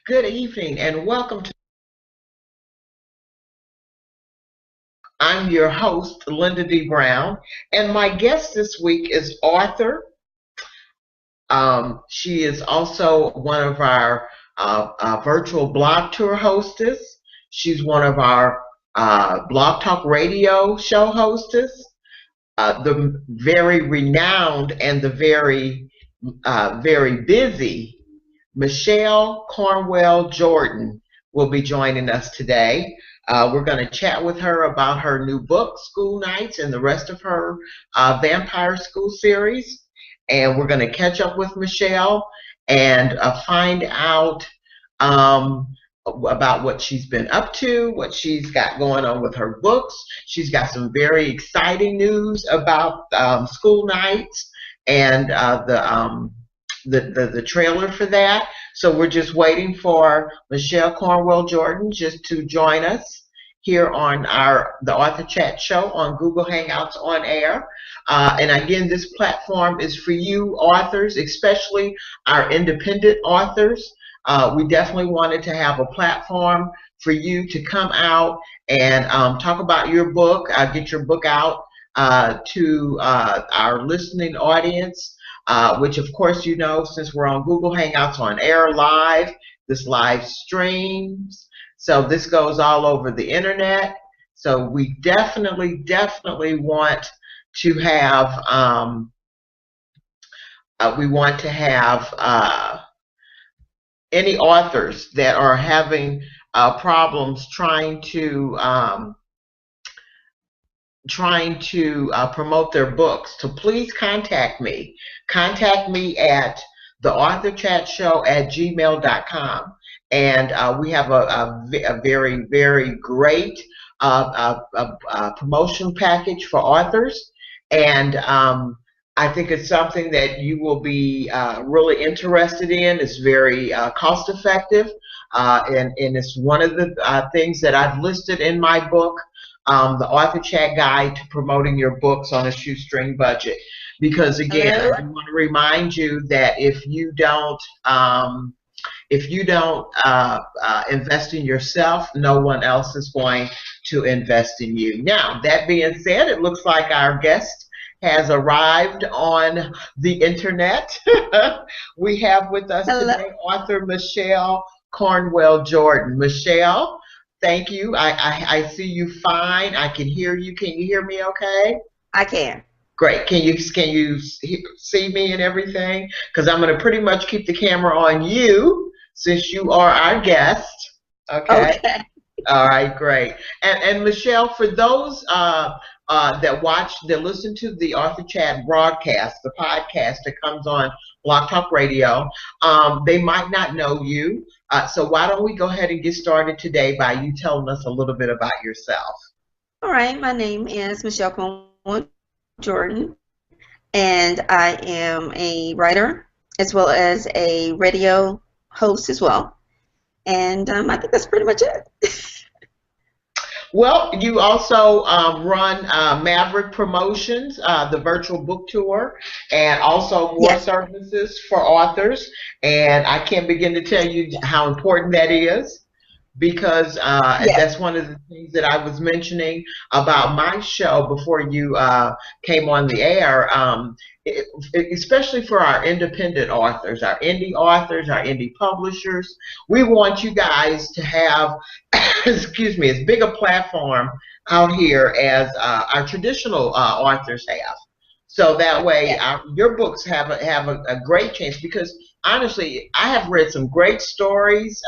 Good evening and welcome to. I'm your host, Lynda D.Brown, and my guest this week is author. She is also one of our virtual blog tour hostess. She's one of our Blog Talk Radio show hostess. The very renowned and the very busy Michelle Cornwell-Jordan will be joining us today. We're going to chat with her about her new book, School Nights, and the rest of her Vampire School series. And we're going to catch up with Michelle and find out about what she's been up to, what she's got going on with her books. She's got some very exciting news about School Nights and the trailer for that. So we're just waiting for Michelle Cornwell-Jordan just to join us here on the Author Chat Show on Google Hangouts on Air. And again, this platform is for you authors, especially our independent authors. We definitely wanted to have a platform for you to come out and talk about your book, get your book out to our listening audience. Which of course, you know, since we're on Google Hangouts on Air Live, this live streams. So this goes all over the internet. So we definitely want to have, any authors that are having problems trying to promote their books, to please contact me. Contact me at theauthorchatshow@gmail.com. And we have a very, very great promotion package for authors. And I think it's something that you will be really interested in. It's very cost effective. And it's one of the things that I've listed in my book, the Author Chat Guide to Promoting Your Books on a Shoestring Budget. Because again, I want to remind you that if you don't invest in yourself, no one else is going to invest in you. Now, that being said, it looks like our guest has arrived on the internet. We have with us today author Michelle Cornwell-Jordan. Michelle, thank you. I see you fine. I can hear you. Can you hear me okay? I can. Great. Can you see me and everything? Because I'm going to pretty much keep the camera on you since you are our guest. Okay. All right. Great. And Michelle, for those that listen to the Author Chat broadcast, the podcast that comes on Blog Talk Radio, they might not know you. So why don't we go ahead and get started today by you telling us a little bit about yourself? All right. My name is Michelle Cornwell-Jordan, and I am a writer as well as a radio host as well. And I think that's pretty much it. Well, you also run Maverick Promotions, the virtual book tour, and also more services for authors. And I can't begin to tell you how important that is, because that's one of the things that I was mentioning about my show before you came on the air, especially for our independent authors, our indie publishers. We want you guys to have, excuse me, as big a platform out here as our traditional authors have. So that way your books have a great chance, because honestly, I have read some great stories,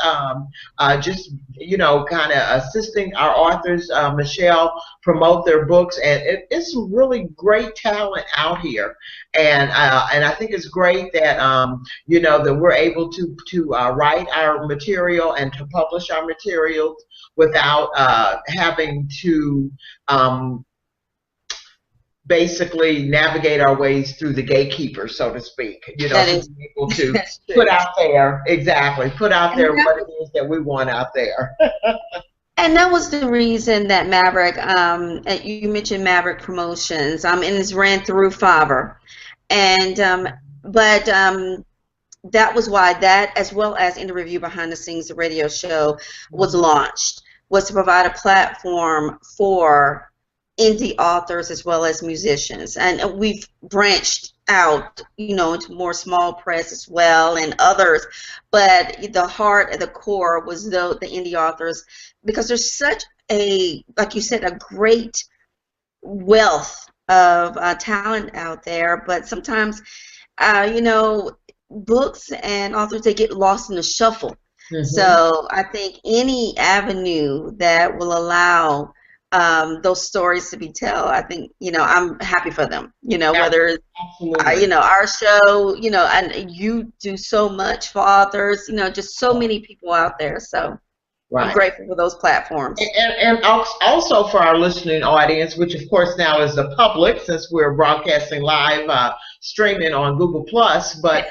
just, you know, kind of assisting our authors, Michelle, promote their books, and it's some really great talent out here. And I think it's great that, you know, that we're able to write our material and to publish our materials without having to basically navigate our ways through the gatekeepers, so to speak. You know, to be able to put out there, put out there what it is that we want out there. And that was the reason that Maverick, you mentioned Maverick Promotions, and it's ran through Faber. And, but that was why that, as well as In the Review Behind the Scenes, the radio show, was launched, was to provide a platform for indie authors as well as musicians. And we've branched out, into more small press as well and others. But the heart and the core was the indie authors, because there's such a, like you said, a great wealth of talent out there. But sometimes, books and authors, they get lost in the shuffle. So I think any avenue that will allow those stories to be told, I think, I'm happy for them, whether it's, our show, and you do so much for authors, just so many people out there. So I'm grateful for those platforms. And also for our listening audience, which of course now is the public, since we're broadcasting live, streaming on Google+. But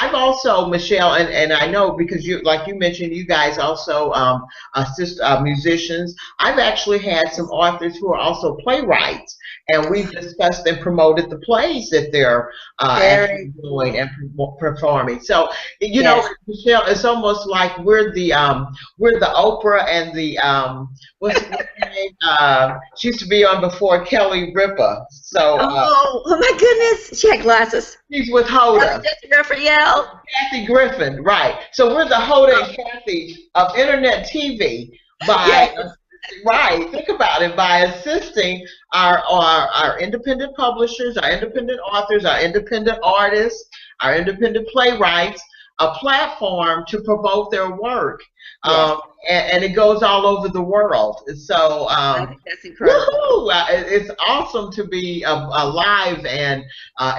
I've also, Michelle, and I know because you, like you mentioned, you guys also assist musicians. I've actually had some authors who are also playwrights, and we've discussed and promoted the plays that they're actually doing and performing. So, Michelle, it's almost like we're the Oprah and the what's her name? She used to be on before, Kelly Ripa. So oh my goodness, she had glasses. She's with Hoda. Kathy Griffin, right? So we're the Hoda and Kathy of internet TV by think about it, by assisting our independent publishers, our independent authors, our independent artists, our independent playwrights, a platform to promote their work. And it goes all over the world. So I think that's incredible. It's awesome to be alive and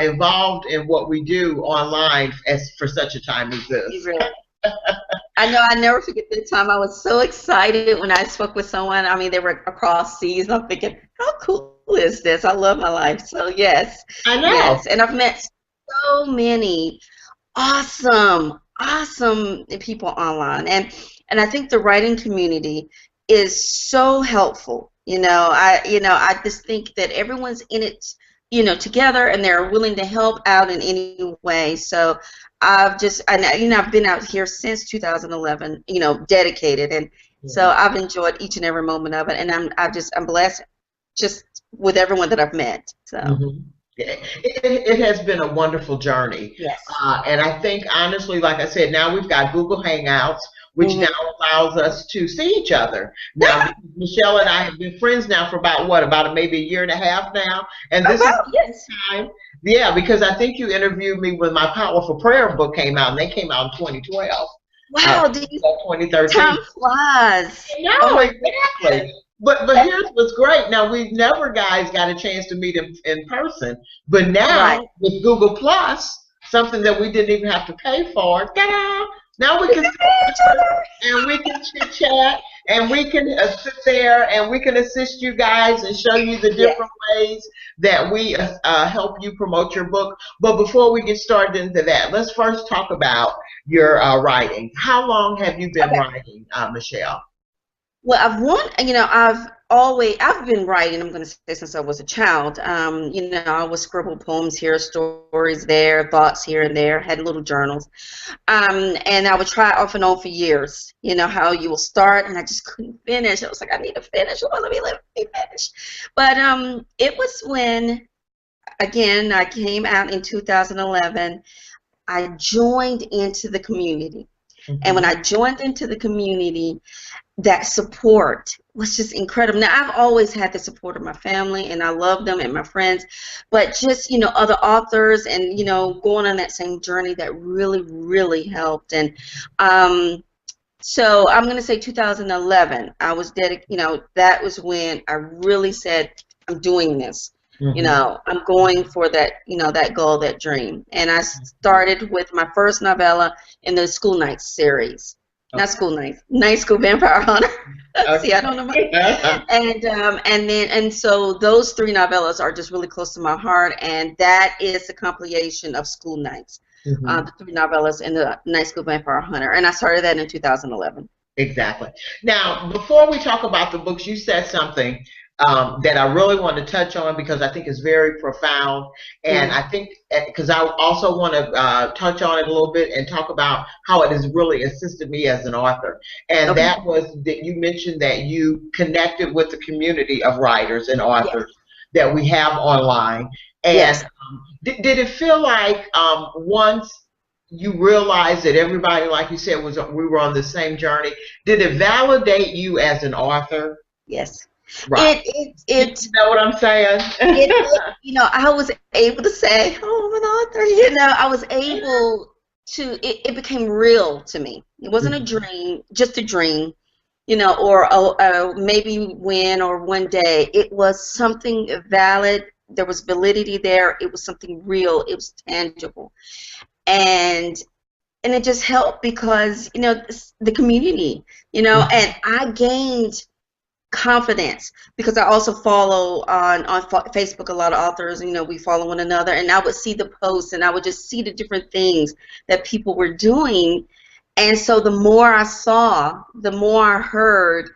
involved in what we do online for such a time as this. I know, I never forget the time I was so excited when I spoke with someone. I mean, they were across seas, and I'm thinking, how cool is this? I love my life. So yes, I know. Yes, and I've met so many awesome people online, and I think the writing community is so helpful. I just think that everyone's in it, together, and they're willing to help out in any way. So I've been out here since 2011, dedicated, and so I've enjoyed each and every moment of it, and I'm blessed just with everyone that I've met. So. It has been a wonderful journey. Yes. And I think, honestly, like I said, now we've got Google Hangouts, which now allows us to see each other. Now, Michelle and I have been friends now for about maybe a year and a half now. And this is the time. Yeah, because I think you interviewed me when my Powerful Prayer book came out, and they came out in 2012. Wow, 2013. Time flies. No, exactly. But here's what's great. Now, we've never, guys, got a chance to meet in person. But now, with Google Plus, something that we didn't even have to pay for, ta-da! Now we can see each other, and we can chit-chat, and we can sit there, and we can assist you guys and show you the different ways that we help you promote your book. But before we get started into that, let's first talk about your writing. How long have you been writing, Michelle? Well, I've been writing, I'm going to say, since I was a child. I would scribble poems here, stories there, thoughts here and there, had little journals. And I would try off and on for years. You know how you will start, and I just couldn't finish. I was like, I need to finish. Let me finish. But it was when, again, I came out in 2011. I joined into the community. And when I joined into the community, that support was just incredible. Now, I've always had the support of my family, and I love them, and my friends, but just, other authors and, going on that same journey, that really, really helped. And so I'm going to say 2011, I was dedicated, that was when I really said, I'm doing this. I'm going for that, that goal, that dream. And I started with my first novella in the School Nights series. Not School Nights, Night School Vampire Hunter. See, I don't know and so those 3 novellas are just really close to my heart, and that is the compilation of School Nights, the 3 novellas in the Night School Vampire Hunter, and I started that in 2011. Exactly. Now, before we talk about the books, you said something that I really want to touch on because I think it's very profound. And I think because I also want to touch on it a little bit and talk about how it has really assisted me as an author. And that was that you mentioned that you connected with the community of writers and authors that we have online. And did it feel like once you realized that everybody, like you said, we were on the same journey, did it validate you as an author? Yes. Right. It you know what I'm saying? you know, I was able to say, oh, I'm an author. You know, I was able to, it became real to me. It wasn't a dream, just a dream, you know, or maybe when or one day. It was something valid. There was validity there. It was something real. It was tangible. And it just helped because, you know, the community, you know, and I gained confidence because I also follow on Facebook a lot of authors. You know, we follow one another, and I would see the posts and I would just see the different things that people were doing. And so the more I saw, the more I heard,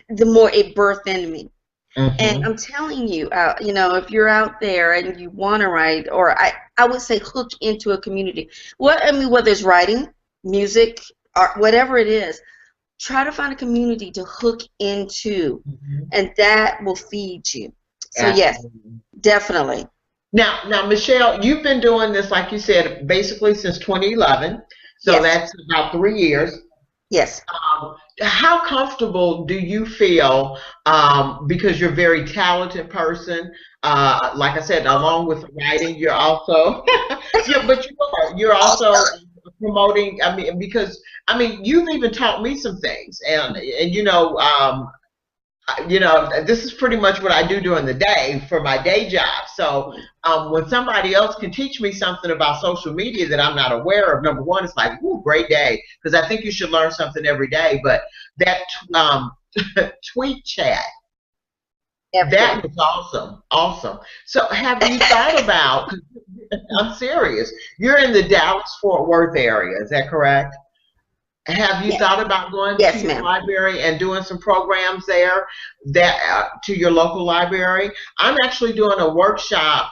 the more it birthed in me. And I'm telling you, you know, if you're out there and you want to write, or I would say hook into a community. I mean, whether it's writing, music, art, whatever it is, try to find a community to hook into, and that will feed you. So yes, definitely. Now, Michelle, you've been doing this, like you said, basically since 2011. So that's about 3 years. Yes. How comfortable do you feel, because you're a very talented person, like I said, along with writing, you're also, you're also promoting, I mean, because, I mean, you've even taught me some things, and you know, this is pretty much what I do during the day for my day job. So when somebody else can teach me something about social media that I'm not aware of, number one, it's like, ooh, great day, because I think you should learn something every day. But that tweet chat, that was awesome. So have you thought about, I'm serious, you're in the Dallas-Fort Worth area, is that correct? Have you thought about going to your library and doing some programs there to your local library? I'm actually doing a workshop.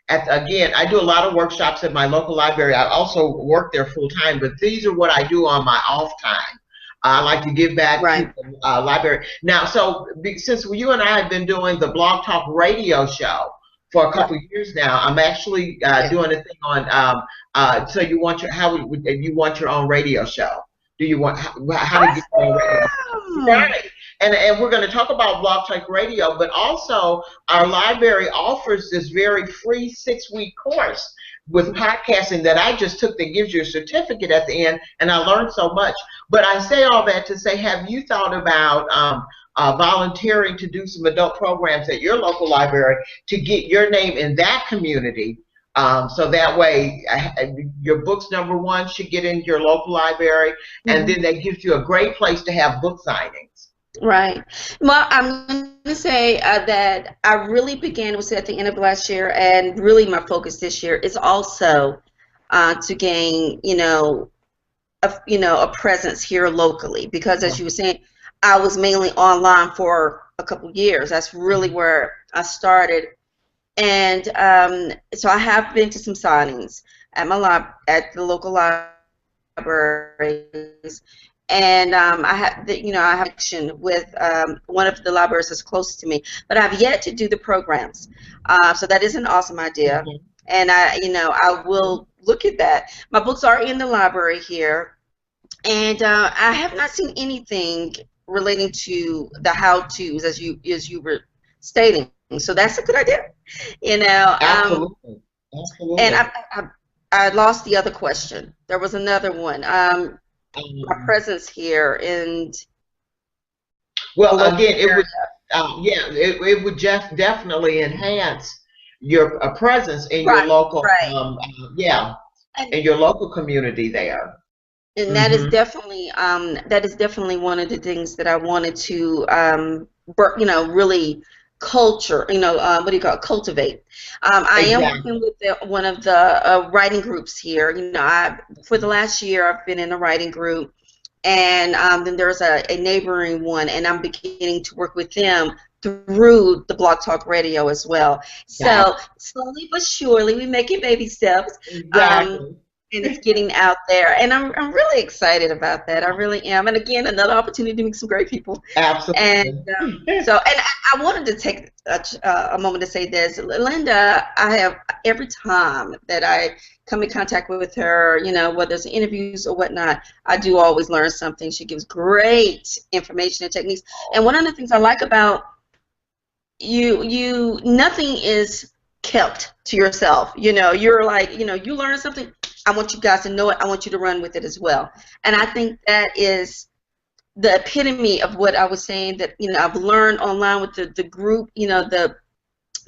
Again, I do a lot of workshops at my local library. I also work there full time, but these are what I do on my off time. I like to give back to the library. Now, so since you and I have been doing the Blog Talk radio show for a couple of years now, I'm actually doing a thing on. So you want you want your own radio show? Do you want how to get your own radio show? Right. And we're going to talk about Blog Talk Radio, but also our library offers this very free 6-week course with podcasting that I just took that gives you a certificate at the end, and I learned so much. But I say all that to say, have you thought about volunteering to do some adult programs at your local library to get your name in that community? So that way, your books, number one, should get in your local library, and then that gives you a great place to have book signings. Right. Well, I'm going to say that I really began with at the end of last year, and really my focus this year is also to gain, a presence here locally, because as you were saying, I was mainly online for a couple years. That's really where I started. And so I have been to some signings at at the local libraries, and I have I have connection with one of the libraries that's close to me, but I've yet to do the programs. So that is an awesome idea, and I will look at that. My books are in the library here, and I have not seen anything relating to the how-tos as you were stating. So that's a good idea, Absolutely. Absolutely. And I lost the other question. There was another one. My presence here, and well, again, it would it would just definitely enhance your presence in your local in your local community there. And that is definitely one of the things that I wanted to really culture, what do you call it? Cultivate. I am working with one of the writing groups here. For the last year, I've been in a writing group, and then there's a neighboring one, and I'm beginning to work with them through the Blog Talk Radio as well. So slowly but surely, we making baby steps. Exactly. And it's getting out there, and I'm really excited about that. I really am. And again, another opportunity to meet some great people. Absolutely. And I wanted to take a moment to say this, Lynda. I have every time that I come in contact with her, you know, whether it's interviews or whatnot, I do always learn something. She gives great information and techniques. And one of the things I like about you, nothing is kept to yourself. You know, you're like, you know, you learn something, I want you guys to know it. I want you to run with it as well. And I think that is the epitome of what I was saying, that, you know, I've learned online with the group, you know, the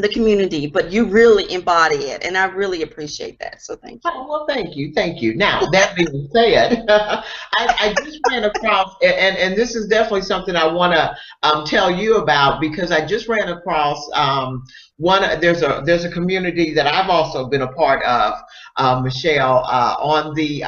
community, but you really embody it, and I really appreciate that. So thank you. Oh, well, thank you, thank you. Now, that being said, I just ran across, and this is definitely something I want to tell you about, because I just ran across there's a community that I've also been a part of, Michelle, on the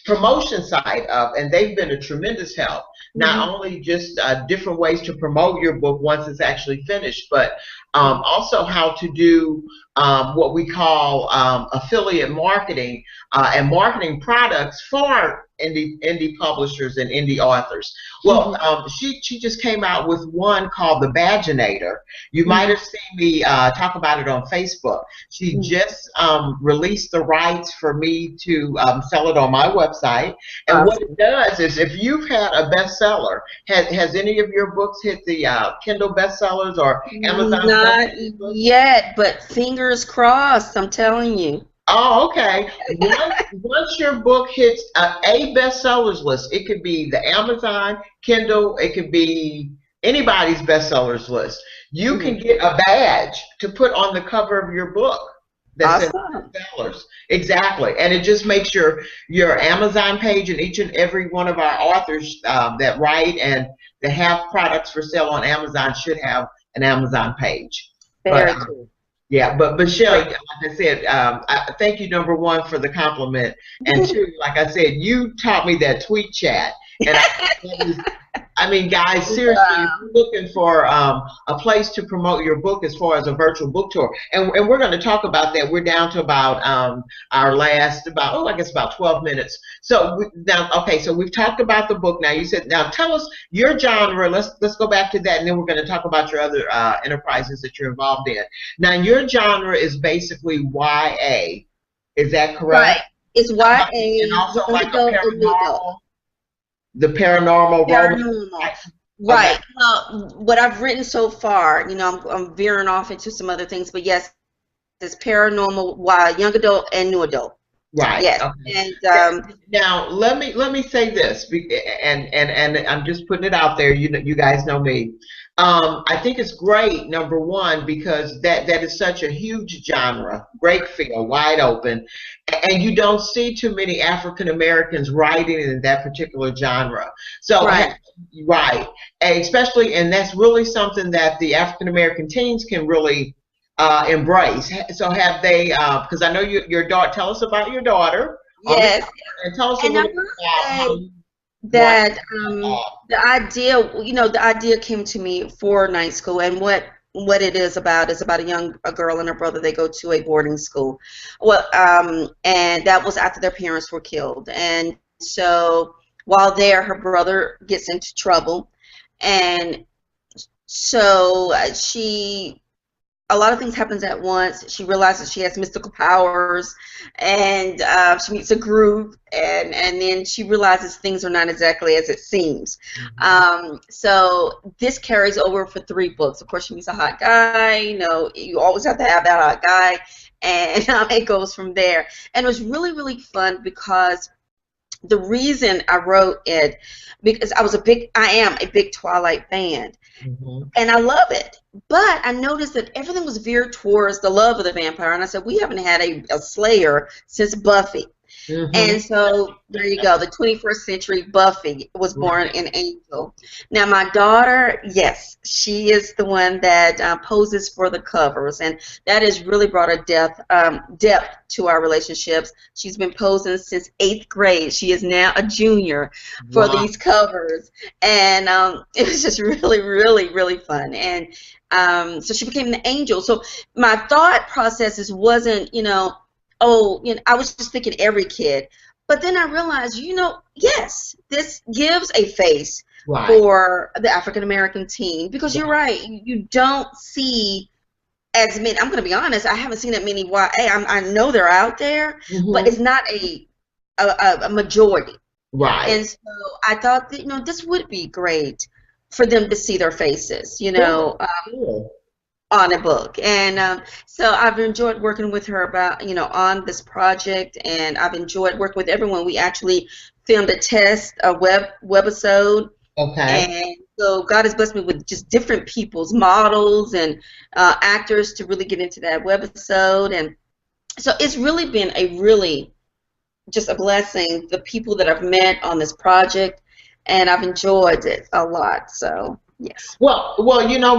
promotion side of, and they've been a tremendous help. Not only just different ways to promote your book once it's actually finished, but also how to do what we call affiliate marketing and marketing products for indie publishers and indie authors. Well, she just came out with one called the Badginator. You might have seen me talk about it on Facebook. She just released the rights for me to sell it on my website. And what it does is, if you've had a bestseller, has any of your books hit the Kindle bestsellers or Amazon? Not yet, but fingers crossed, I'm telling you. Oh, okay. Once your book hits a bestsellers list, it could be the Amazon, Kindle, it could be anybody's bestsellers list. You can get a badge to put on the cover of your book that's in bestsellers. Exactly. And it just makes your Amazon page, and each and every one of our authors that write and that have products for sale on Amazon should have an Amazon page. Very cool. Yeah, but Michelle, like I said, thank you, number one, for the compliment, and two, like I said, you taught me that tweet chat, and I mean, guys, seriously, if you're looking for a place to promote your book as far as a virtual book tour, and we're going to talk about that. We're down to about our last about 12 minutes. So now, okay, so we've talked about the book. Now you said, now tell us your genre. Let's go back to that, and then we're going to talk about your other enterprises that you're involved in. Now, your genre is basically YA. Is that correct? Right. It's YA. And also like a paranormal. The paranormal. Right. Well, what I've written so far, you know, I'm veering off into some other things, but yes, it's paranormal, young adult and new adult. Right. Yes. Okay. And now let me say this, and I'm just putting it out there. You guys know me. I think it's great, number one, because that is such a huge genre, great field, wide open, and you don't see too many African Americans writing in that particular genre. So right, especially, and that's really something that the African American teens can really embrace. So have they? Because I know your daughter. Tell us about your daughter. Yes. And tell us a little bit about how you. That the idea came to me for night school, and what it is about a girl and her brother. They go to a boarding school. Well, and that was after their parents were killed, and so while there, her brother gets into trouble, and so a lot of things happens at once. She realizes she has mystical powers, and she meets a group, and then she realizes things are not exactly as it seems. So this carries over for 3 books. Of course, she meets a hot guy. You know, you always have to have that hot guy, and it goes from there. And it was really, really fun, because the reason I wrote it, because I am a big Twilight fan. And I love it, but I noticed that everything was veered towards the love of the vampire, and I said, we haven't had a slayer since Buffy. And Mm-hmm. so there you go. The 21st century Buffy was born Right. an angel. Now my daughter, yes, she is the one that poses for the covers, and that has really brought a depth to our relationships. She's been posing since 8th grade. She is now a junior for Wow. these covers, and it was just really, really, really fun. And so she became an angel. So my thought processes wasn't, oh, I was just thinking every kid. But then I realized, yes, this gives a face Right. for the African American teen, because you're right. You don't see as many. I'm going to be honest. I haven't seen that many YA. I know they're out there, but Mm-hmm. it's not a majority. Right. And so I thought that, this would be great for them to see their faces, Cool. Cool. on a book. And so I've enjoyed working with her about, on this project, and I've enjoyed working with everyone. We actually filmed a webisode, Okay. and so God has blessed me with just different people's models and actors to really get into that webisode. And so it's really been just a blessing, the people that I've met on this project, and I've enjoyed it a lot. So yes. Well,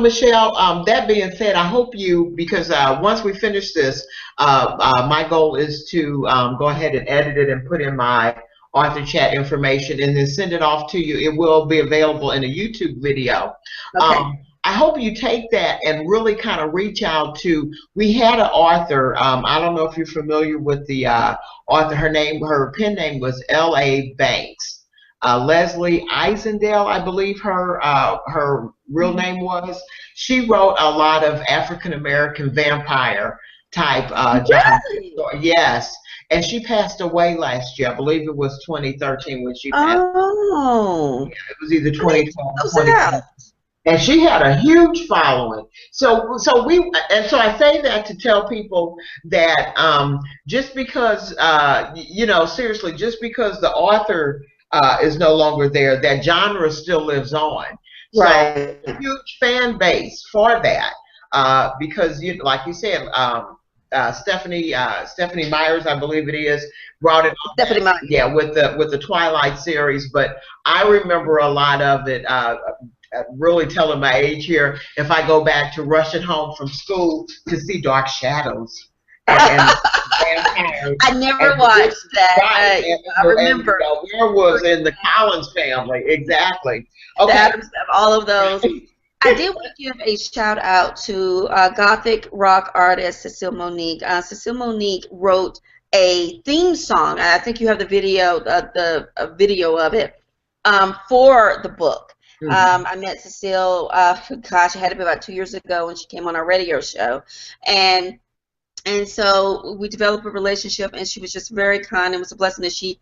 Michelle. That being said, I hope because once we finish this, my goal is to go ahead and edit it and put in my author chat information and then send it off to you. It will be available in a YouTube video. Okay. I hope you take that and really kind of reach out to. We had an author. I don't know if you're familiar with the author. Her pen name was L.A. Banks. Leslie Eisendale, I believe her real name was. She wrote a lot of African American vampire type genre. Really? Yes, and she passed away last year. I believe it was 2013 when she passed. Oh, It was either I need to 2012 or close it out. 2013. And she had a huge following. So I say that to tell people that just because seriously, just because the author is no longer there, that genre still lives on. So Right. huge fan base for that because like you said, Stephanie Myers, I believe it is, brought it on Stephanie that, Meyer. yeah, with the Twilight series. But I remember a lot of it. Really telling my age here, if I go back to rushing home from school to see Dark Shadows and vampires I never and watched that. right, I remember werewolves in the Collins family. Exactly. the Okay. Adams, all of those. I did want to give a shout out to Gothic rock artist Cecile Monique. Cecile Monique wrote a theme song. I think you have the video, a video of it, for the book. Mhm. I met Cecile, gosh, it had to be about 2 years ago when she came on our radio show, and so we developed a relationship, and she was just very kind. It was a blessing that she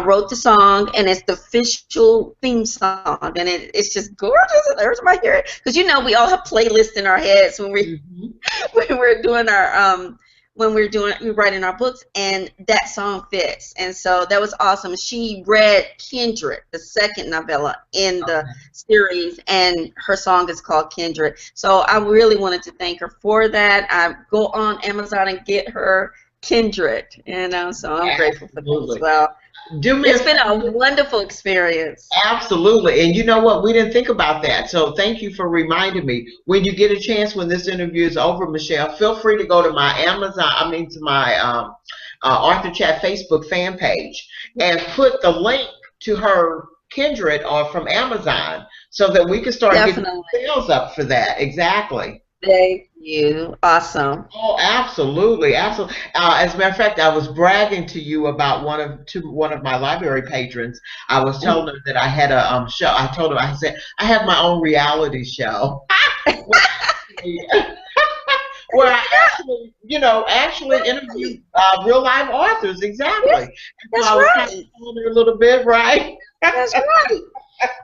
wrote the song, and it's the official theme song, and it's just gorgeous. It hurts my hair because we all have playlists in our heads when we Mhm. when we're doing our we're writing our books, and that song fits. And so that was awesome. She read Kindred, the second novella in the series, and her song is called Kindred. So I really wanted to thank her for that. I go on Amazon and get her Kindred, so I'm grateful for that as Absolutely. well. Do me It's a been a favor. wonderful experience. Absolutely. And you know what? We didn't think about that. So thank you for reminding me. When you get a chance, when this interview is over, Michelle, feel free to go to my to my Arthur Chat Facebook fan page and put the link to her Kindred or from Amazon so that we can start getting Definitely. sales up for that. Exactly. Thank you. Awesome. Oh, absolutely, absolutely. As a matter of fact, I was bragging to you about one of my library patrons. I was telling her that I had a show. I told her, I said I have my own reality show. Where where I actually interview real life authors. Exactly. Yes, And that's so I was kind right. of telling her a little bit, right? That's right.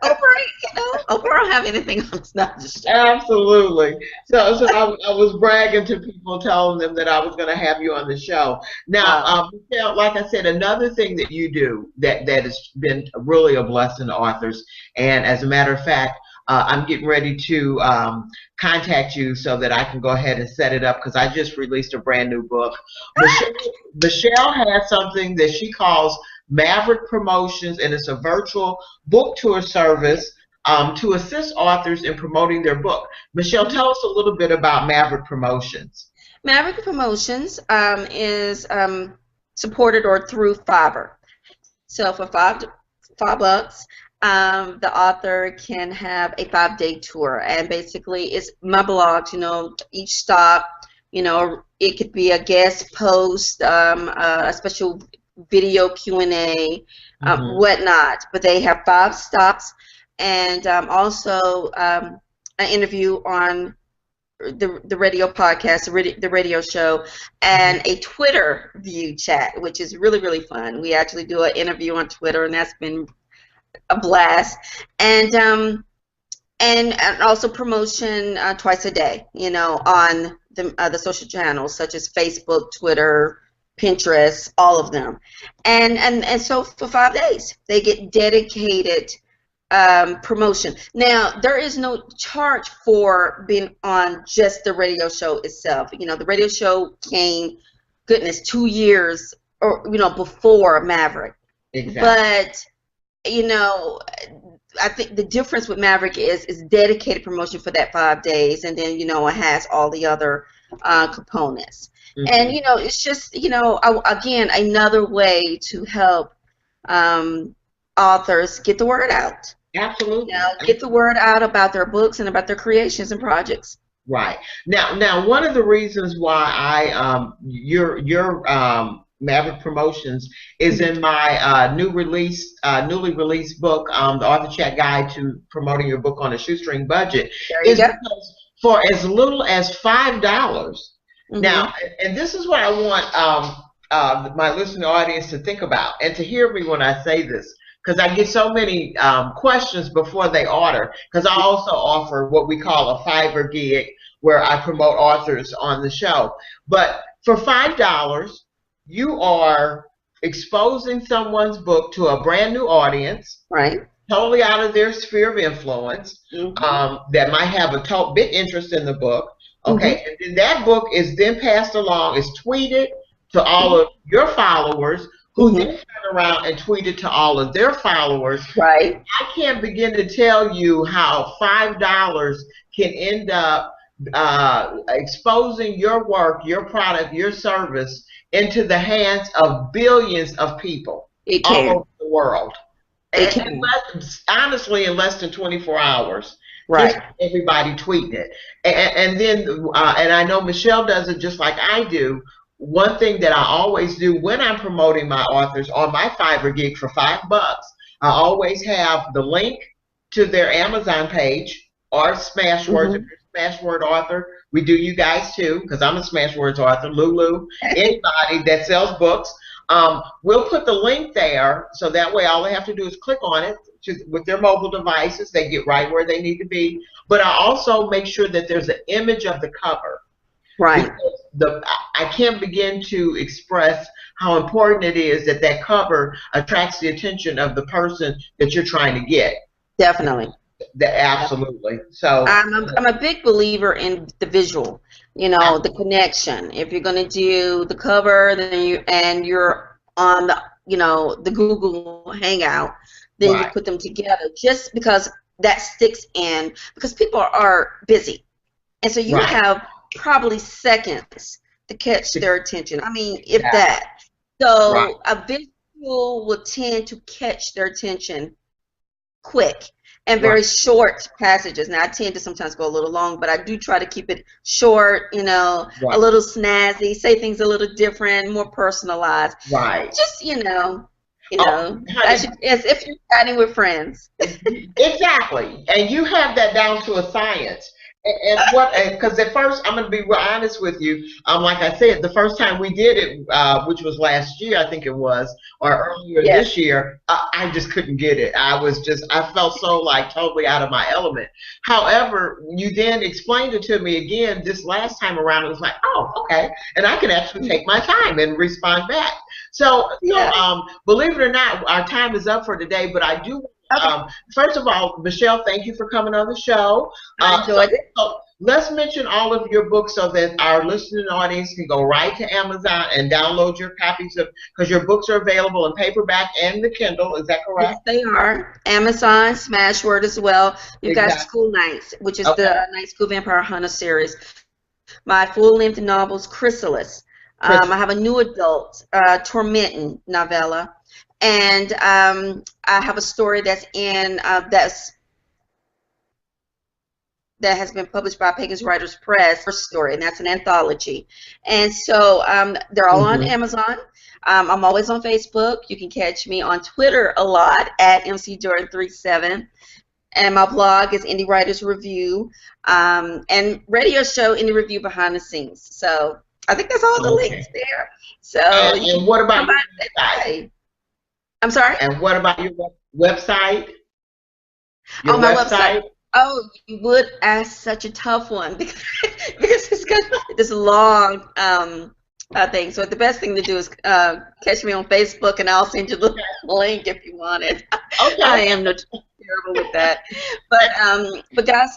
Oprah don't have anything on us. Not just Absolutely. So I was bragging to people, telling them that I was going to have you on the show. Now, Michelle, like I said, another thing that you do that has been really a blessing to authors, and as a matter of fact, I'm getting ready to contact you so that I can go ahead and set it up, because I just released a brand new book. Michelle has something that she calls Maverick Promotions, and it's a virtual book tour service to assist authors in promoting their book. Michelle, tell us a little bit about Maverick Promotions. Maverick Promotions is supported or through Fiverr. So for $5, the author can have a 5-day tour, and basically it's my blogs. Each stop, it could be a guest post, a special video Q&A, whatnot. But they have 5 stops, and also an interview on the radio podcast, the radio show, and a Twitter view chat, which is really, really fun. We actually do an interview on Twitter, and that's been a blast. And also promotion twice a day, on the social channels such as Facebook, Twitter, Pinterest, all of them. And so for 5 days, they get dedicated promotion. Now, there is no charge for being on just the radio show itself. The radio show came, 2 years or before Maverick. Exactly. But I think the difference with Maverick is dedicated promotion for that 5 days, and then it has all the other components. And it's just again, another way to help authors get the word out. Absolutely. Get the word out about their books and about their creations and projects. Right. Now, one of the reasons why your Maverick Promotions is in my newly released book, the Author Chat Guide to Promoting Your Book on a Shoestring Budget, is because for as little as $5. Now, and this is what I want my listening audience to think about and to hear me when I say this, because I get so many questions before they order, because I also offer what we call a Fiverr gig where I promote authors on the show. But for $5, you are exposing someone's book to a brand new audience, right? Totally out of their sphere of influence, that might have a big interest in the book. Okay, and then that book is then passed along, is tweeted to all of your followers, who then turn around and tweet it to all of their followers. Right. I can't begin to tell you how $5 can end up exposing your work, your product, your service into the hands of billions of people all over the world. Honestly, in less than 24 hours. Right. Everybody tweeting it. And then, and I know Michelle does it just like I do. One thing that I always do when I'm promoting my authors on my Fiverr gig for $5, I always have the link to their Amazon page or Smashwords. If you're a Smashword author, we do you guys too, because I'm a Smashwords author. Lulu, anybody that sells books, we'll put the link there, so that way all they have to do is click on it with their mobile devices. They get right where they need to be. But I also make sure that there's an image of the cover. Right. I can't begin to express how important it is that that cover attracts the attention of the person that you're trying to get. Definitely. Absolutely. So I'm a big believer in the visual, the connection. If you're going to do the cover, then you're on the Google Hangout, then you put them together, just because that sticks in, because people are busy, and so you have probably seconds to catch their attention. I mean, if that. So a visual will tend to catch their attention quick and very short passages. Now, I tend to sometimes go a little long, but I do try to keep it short, a little snazzy, say things a little different, more personalized. Right. Just, as if you're chatting with friends. Exactly. And you have that down to a science. Because at first, I'm going to be real honest with you. Like I said, the first time we did it, which was last year, I think it was, or earlier this year, I just couldn't get it. I felt so totally out of my element. However, you then explained it to me again this last time around. It was like, oh, okay. And I can actually take my time and respond back. So, believe it or not, our time is up for today, but I do Okay. First of all, Michelle, thank you for coming on the show. I enjoyed it. So let's mention all of your books so that our listening audience can go right to Amazon and download your copies of, because your books are available in paperback and the Kindle. Is that Yes, correct? they are. Amazon, Smashword as well. You've got Exactly. School Nights, which is Okay. the Night School Vampire Hunter series. My full-length novels, Chrysalis. I have a new adult, Tormentin novella. And I have a story that's in that has been published by Pagans Writers Press, first story, and that's an anthology. And so they're all on Amazon. I'm always on Facebook. You can catch me on Twitter a lot at MCJordan37. And my blog is Indie Writers Review, and radio show Indie Review Behind the Scenes. So I think that's all the links there. So and what about your website? I'm sorry? And what about your website? Your my website. Oh, you would ask such a tough one because it's got this long thing. So the best thing to do is catch me on Facebook, and I'll send you the link if you want it. Okay. I am terrible with that, but guys,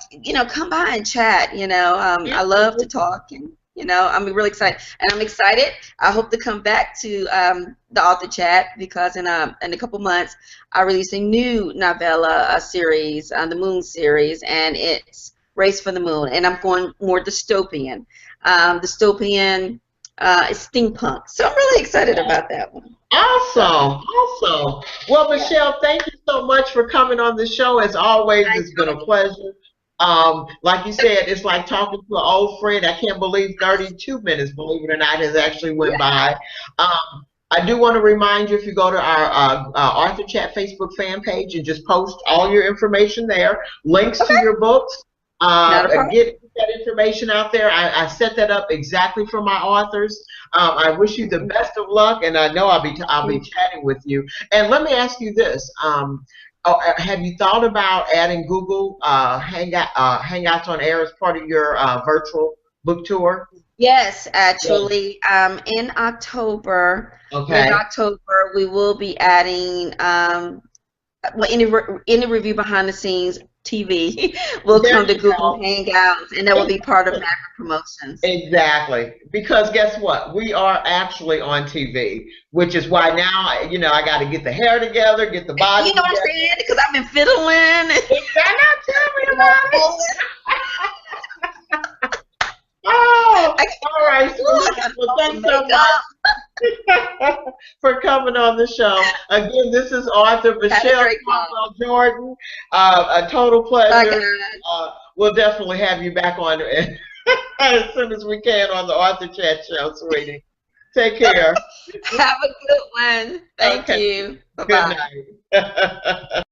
come by and chat. I love to talk, and I'm really excited, and I'm excited. I hope to come back to the author chat because in a couple months I release a new novella series, the Moon series, and it's Race for the Moon, and I'm going more dystopian. Dystopian is steampunk, so I'm really excited about that one. Awesome. Well, Michelle, thank you so much for coming on the show. As always, it's been a pleasure. Like you said, it's like talking to an old friend. I can't believe 32 minutes, believe it or not, has actually went by. I do want to remind you, if you go to our Author Chat Facebook fan page and just post all your information there, links to your books, get that information out there. I set that up exactly for my authors. I wish you the best of luck, and I know I'll be chatting with you. And let me ask you this. Have you thought about adding Google Hangouts on Air as part of your virtual book tour? Yes, actually, in October, mid-October, we will be adding any review behind the scenes TV will come to Google Hangouts, and that will be part of Maverick Promotions. Exactly, because guess what? We are actually on TV, which is why now I got to get the hair together, get the body. You know what I'm saying? Because I've been fiddling. Tell me about it. Oh, all right. Well, thanks so much for coming on the show. Again, this is author Michelle Cornwell-Jordan. A total pleasure. We'll definitely have you back on as soon as we can on the Author Chat show, sweetie. Take care. Have a good one. Thank you. Bye-bye. Good night.